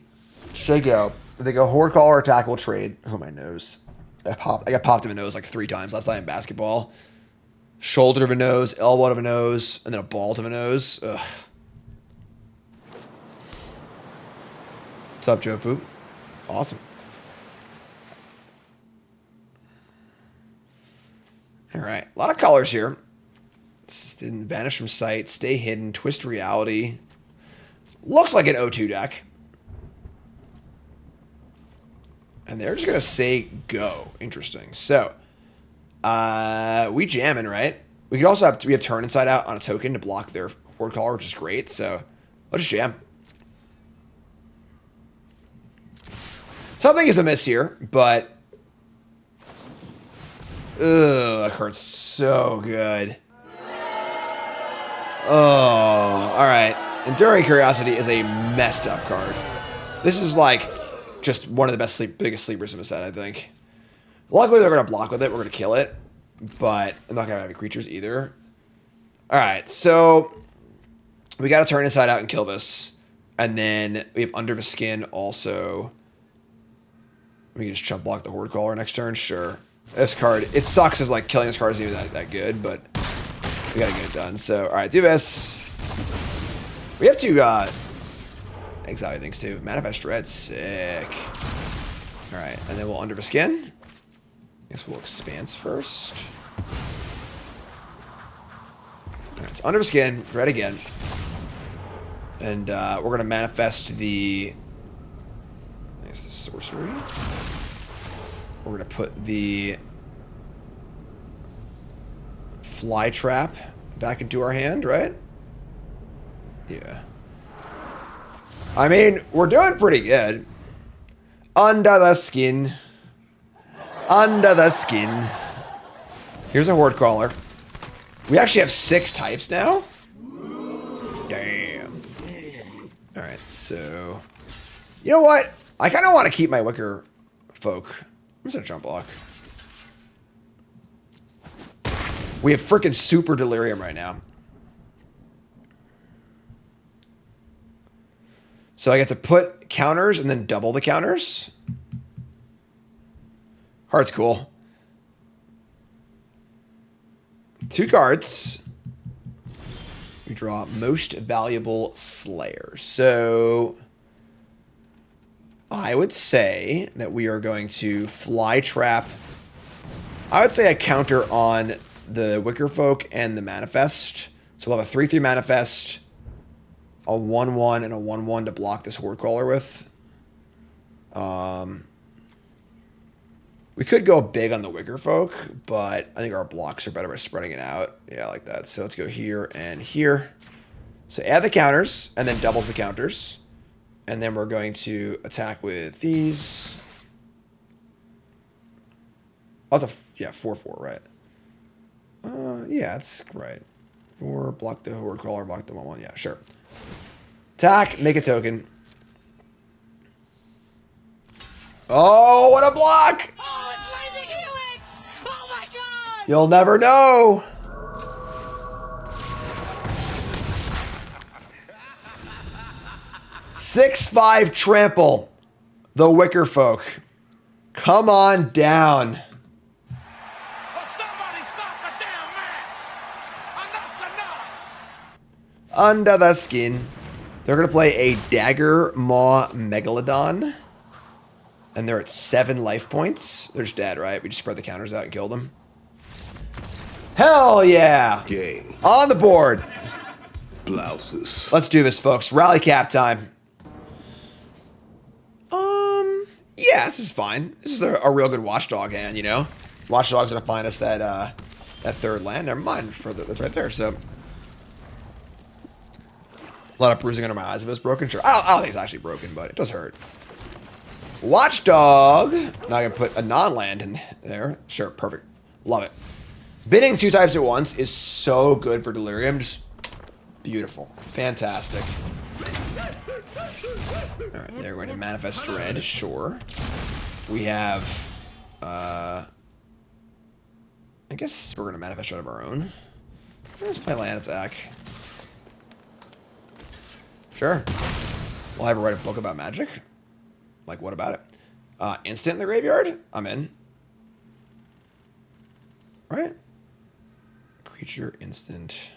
S2: should go. If they go Horde Caller, attack, will trade. Oh, my nose. I got popped in the nose like 3 times last night in basketball. Shoulder to the nose, elbow to the nose, and then a ball to the nose. Ugh. What's up, Jofu? Awesome. All right, a lot of colors here. This didn't vanish from sight, stay hidden, twist reality. Looks like an O2 deck. And they're just going to say go. Interesting. So, we jamming, right? We could also we have turn inside out on a token to block their Horde Caller, which is great. So, let's just jam. Something is amiss here, but... Ugh, that card's so good. Oh, alright. Enduring Curiosity is a messed up card. This is like just one of the biggest sleepers in the set, I think. Luckily, they're going to block with it. We're going to kill it. But I'm not going to have any creatures either. Alright, so we got to turn inside out and kill this. And then we have Under the Skin also. We can just chump block the Horde Caller next turn. Sure. This card, it sucks as like killing this card isn't even that good, but we got to get it done. So, alright, do this. We have to exile things too. Manifest Dread, sick. Alright, and then we'll Under the Skin. Guess we'll Expanse first. Alright, so Under the Skin, Dread again. And we're going to manifest the... I guess the Sorcery. We're going to put the Fly Trap back into our hand, right? Yeah. I mean, we're doing pretty good. Under the Skin. Under the Skin. Here's a Horde Caller. We actually have 6 types now. Damn. Alright, so... You know what? I kind of want to keep my Wicker Folk. I'm just going to jump block. We have freaking super Delirium right now. So I get to put counters and then double the counters. Heart's cool. 2 cards. We draw Most Valuable Slayer. So I would say that we are going to Fly Trap. I would say a counter on the Wicker Folk and the Manifest. So we'll have a 3/3 Manifest, a 1/1, and a 1/1 to block this Horde Caller with. We could go big on the Wicker Folk, but I think our blocks are better by spreading it out. Yeah, I like that. So let's go here and here. So add the counters, and then doubles the counters. And then we're going to attack with these. Oh, it's a, yeah, 4/4, right? Yeah, that's right. 4, block the Horde Caller, block the 1/1. Yeah, sure. Attack, make a token. Oh, what a block!
S7: Oh, it's Lightning Helix! Oh my god!
S2: You'll never know. Six-5 trample. The Wicker Folk. Come on down.
S3: Somebody stop the damn man! Enough's enough!
S2: Under the Skin. They're going to play a Dagger Maw Megalodon. And they're at 7 life points. They're just dead, right? We just spread the counters out and kill them. Hell yeah!
S4: Game.
S2: On the board.
S4: Blouses.
S2: Let's do this, folks. Rally cap time. Yeah, this is fine. This is a real good Watchdog hand, you know? Watchdog's going to find us that that 3rd land. Never mind. That's right there, so... A lot of bruising under my eyes if it's broken. Sure. I don't think it's actually broken, but it does hurt. Watchdog. Now I can put a non-land in there. Sure, perfect. Love it. Bidding 2 types at once is so good for Delirium. Just beautiful. Fantastic. Alright, they're going to Manifest Dread. Sure. We have... I guess we're going to Manifest Dread of our own. Let's play land attack. Sure. We'll have her write a book about magic. Like, what about it? Instant in the graveyard? I'm in. Right? Creature, instant.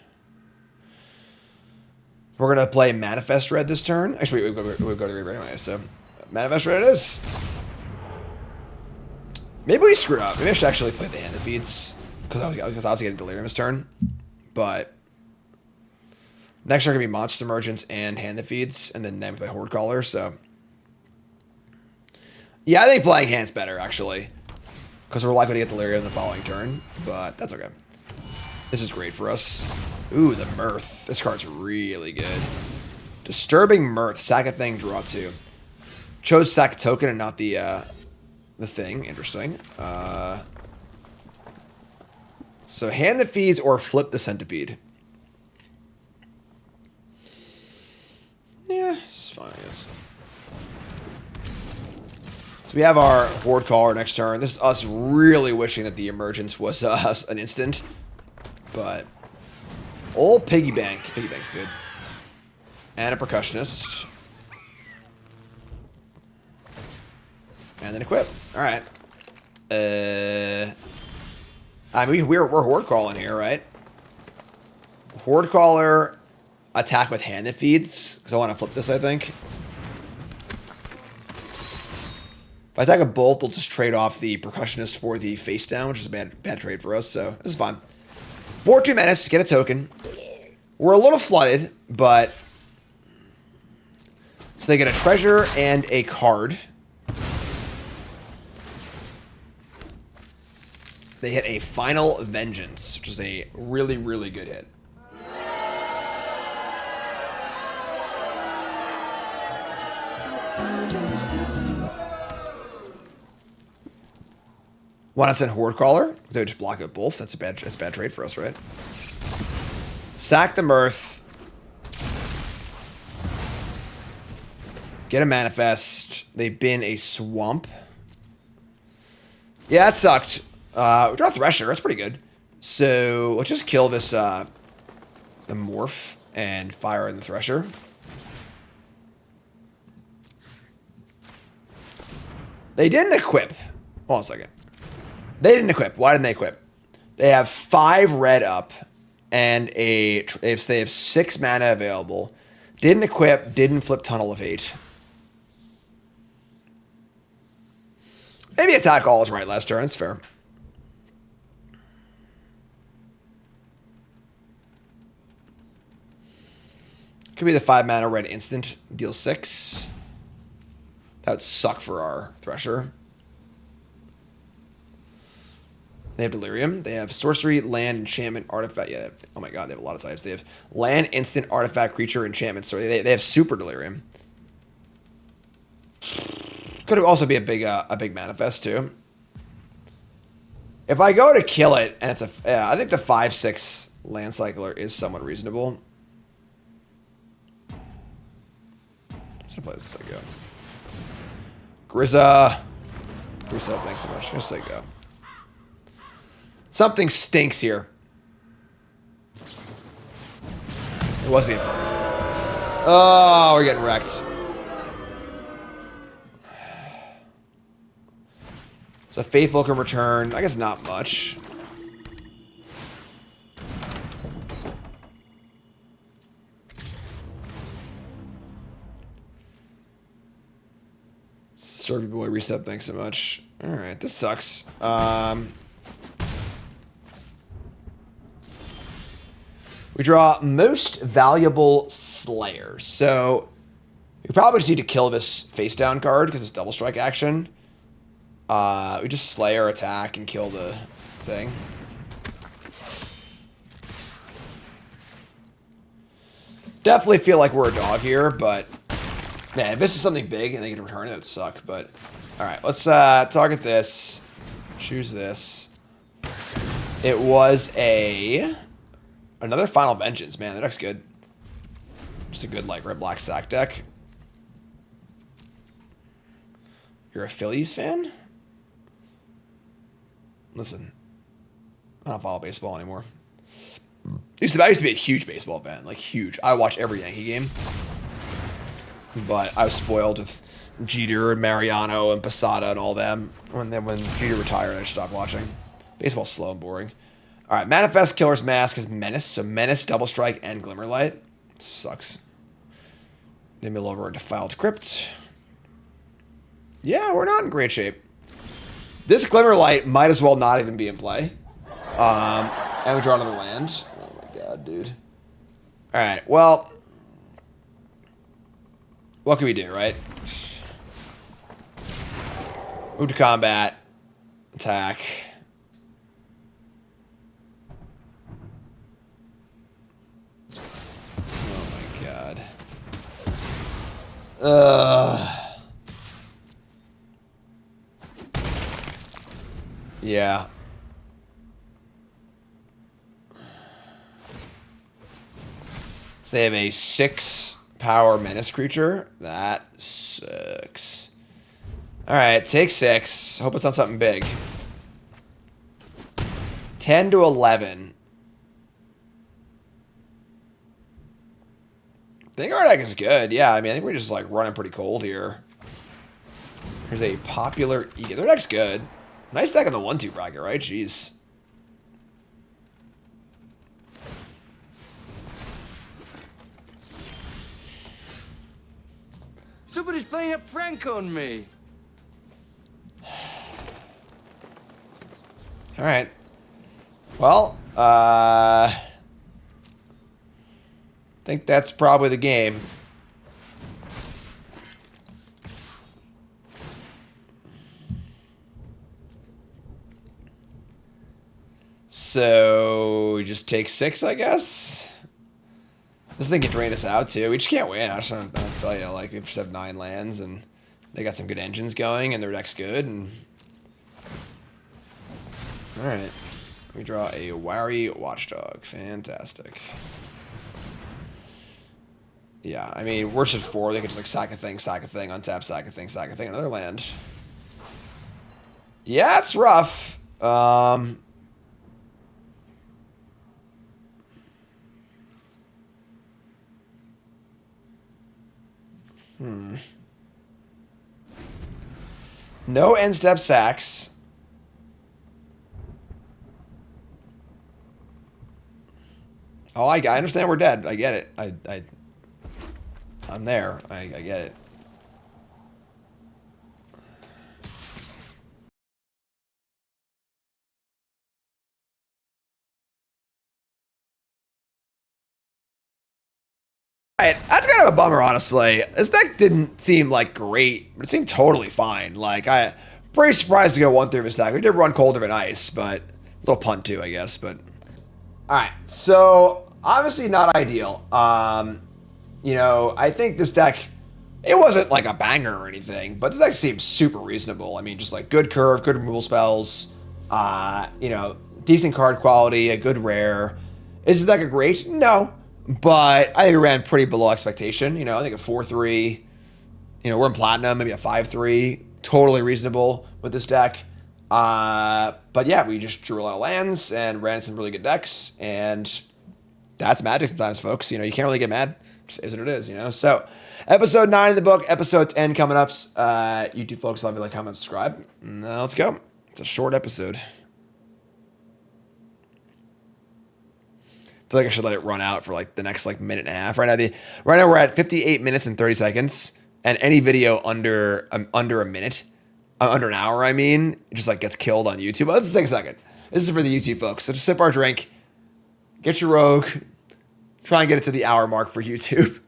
S2: We're going to play Manifest Dread this turn. Actually, we'll go to the graveyard anyway, so... Manifest Dread it is. Maybe we screwed up. Maybe I should actually play the hand that feeds. Because I was obviously getting Delirium this turn. But... Next turn going to be Monster Emergence and Hand that Feeds. And then we play Horde Caller, so... Yeah, I think playing hand's better, actually. Because we're likely to get Delirium the following turn. But that's okay. This is great for us. Ooh, the Mirth. This card's really good. Disturbing Mirth. Sack a thing, draw 2. Chose sack a token and not the thing. Interesting. So hand the feeds or flip the centipede. Yeah, this is fine, I guess. So we have our Horde Caller next turn. This is us really wishing that the Emergence was an instant. But old Piggy Bank. Piggy Bank's good. And a Percussionist. And then equip. Alright. I mean, we're Horde Calling here, right? Horde Caller, attack with hand that feeds. Because I want to flip this, I think. If I attack a bolt, they'll just trade off the Percussionist for the face down, which is a bad trade for us, so this is fine. 4-2 Menace, get a token. We're a little flooded, but... So they get a treasure and a card. They hit a Final Vengeance, which is a really, really good hit. Why not send Horde Caller? They would just block out both. That's a bad trade for us, right? Sack the Mirth. Get a Manifest. They bin a Swamp. Yeah, that sucked. We draw Thresher. That's pretty good. So let's just kill this the Morph and fire in the Thresher. They didn't equip. Hold on a second. They didn't equip. Why didn't they equip? They have 5 red up and they have 6 mana available. Didn't equip. Didn't flip Tunnel of Hate. Maybe attack all is right last turn. It's fair. Could be the 5 mana red instant. Deal 6. That would suck for our Thresher. They have Delirium. They have Sorcery, Land, Enchantment, Artifact. Yeah, oh my god, they have a lot of types. They have Land, Instant, Artifact, Creature, Enchantment. So they have Super Delirium. Could also be a big Manifest too. If I go to kill it, and it's I think the 5/6 Land Cycler is somewhat reasonable. Just gonna play this as I go. Grizza. Reset, thanks so much. Just say go. Something stinks here. It was the Infernal. Oh, we're getting wrecked. So Faithful can return. I guess not much. Servy Boy reset, thanks so much. Alright, this sucks. We draw Most Valuable Slayer. So we probably just need to kill this face down card because it's double strike action. We just Slayer attack and kill the thing. Definitely feel like we're a dog here, but man, if this is something big and they can return it, it would suck. But all right, let's target this. Choose this. It was another Final Vengeance. Man, that deck's good. Just a good like red black sack deck. You're a Phillies fan? Listen, I don't follow baseball anymore. I used to be a huge baseball fan, like huge. I watch every Yankee game, but I was spoiled with Jeter and Mariano and Posada and all them. When Jeter retired, I just stopped watching. Baseball's slow and boring. All right, Manifest Killer's Mask is Menace, so Menace, Double Strike, and Glimmerlight. Sucks. Then mill over into Defiled Crypt. Yeah, we're not in great shape. This Glimmerlight might as well not even be in play. And we draw another land. Oh my god, dude. Alright, well. What can we do, right? Move to combat. Attack. Oh my god. Yeah. So they have a 6 power menace creature. That sucks. Alright, take 6. Hope it's not something big. 10 to 11. I think our deck is good. Yeah, I mean, I think we're just like running pretty cold here. Here's a popular Ego. Their deck's good. Nice deck on the 1-2 bracket, right? Jeez.
S6: Somebody's playing a prank on me.
S2: All right. Well, think that's probably the game. So we just take 6, I guess. This thing can drain us out too. We just can't win. I just don't tell you. Like, we just have 9 lands, and they got some good engines going, and their deck's good. And all right, we draw a Wary Watchdog. Fantastic. Yeah, I mean, worse than 4. They could just like sack a thing, untap, sack a thing, another land. Yeah, it's rough. No end step sacks. Oh, I understand we're dead. I get it. I'm there. I get it. Alright, that's kind of a bummer, honestly. This deck didn't seem like great, but it seemed totally fine. Like, I'm pretty surprised to go 1-3 of his deck. We did run Cold of Ice, but a little punt too, I guess. But alright, so obviously not ideal. You know, I think this deck, it wasn't like a banger or anything, but this deck seems super reasonable. I mean, just like good curve, good removal spells, you know, decent card quality, a good rare. Is this deck a great? No. But I think we ran pretty below expectation. You know, I think a 4-3, you know, we're in Platinum, maybe a 5-3, totally reasonable with this deck. But yeah, we just drew a lot of lands and ran some really good decks, and that's Magic sometimes, folks. You know, you can't really get mad. It just is what it is, you know? So, episode 9 in the book, episode 10 coming up. YouTube folks, love you, like, comment, subscribe. Now let's go. It's a short episode. I feel like I should let it run out for like the next like minute and a half. Right now we're at 58 minutes and 30 seconds, and any video under a minute, under an hour, I mean, just like gets killed on YouTube. Let's take a second. This is for the YouTube folks. So just sip our drink, get your rogue, try and get it to the hour mark for YouTube.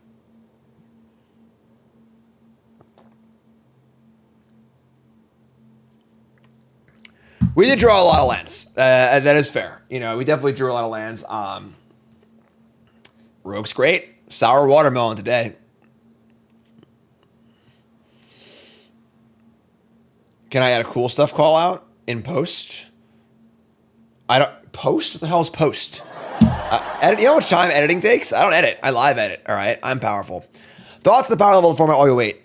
S2: We did draw a lot of lands. That is fair. You know, we definitely drew a lot of lands. Rogue's great. Sour watermelon today. Can I add a cool stuff call out in post? I don't post? What the hell is post? Edit. You know how much time editing takes? I don't edit. I live edit. All right. I'm powerful. Thoughts on the power level of the format while you wait.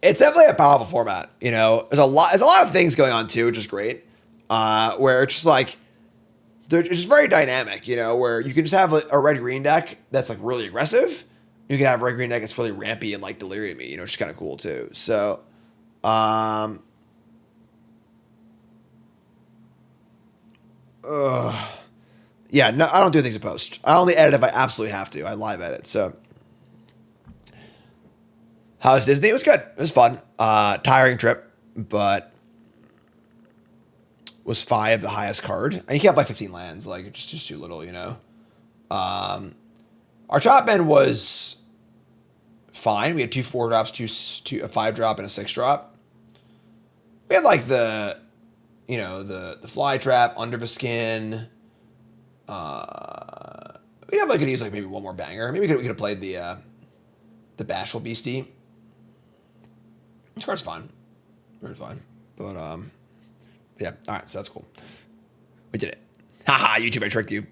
S2: It's definitely a powerful format. You know, there's a lot of things going on too, which is great. Where it's just like, it's just very dynamic, you know, where you can just have a red-green deck that's like really aggressive. You can have a red-green deck that's really rampy and like delirium-y, you know, which is kind of cool too. So, yeah, no, I don't do things in post. I only edit if I absolutely have to. I live edit. So, how was Disney? It was good. It was fun. Tiring trip, but was 5 the highest card. And you can't play 15 lands. Like, it's just too little, you know. Our top end was fine. We had 2 4-drops, a 5-drop, and a 6-drop. We had like the fly trap, under the skin. We have like could use like maybe one more banger. Maybe we could have played the bashful beastie. This card's fine. It's fine. But yeah. All right. So that's cool. We did it. Haha. YouTube, I tricked you.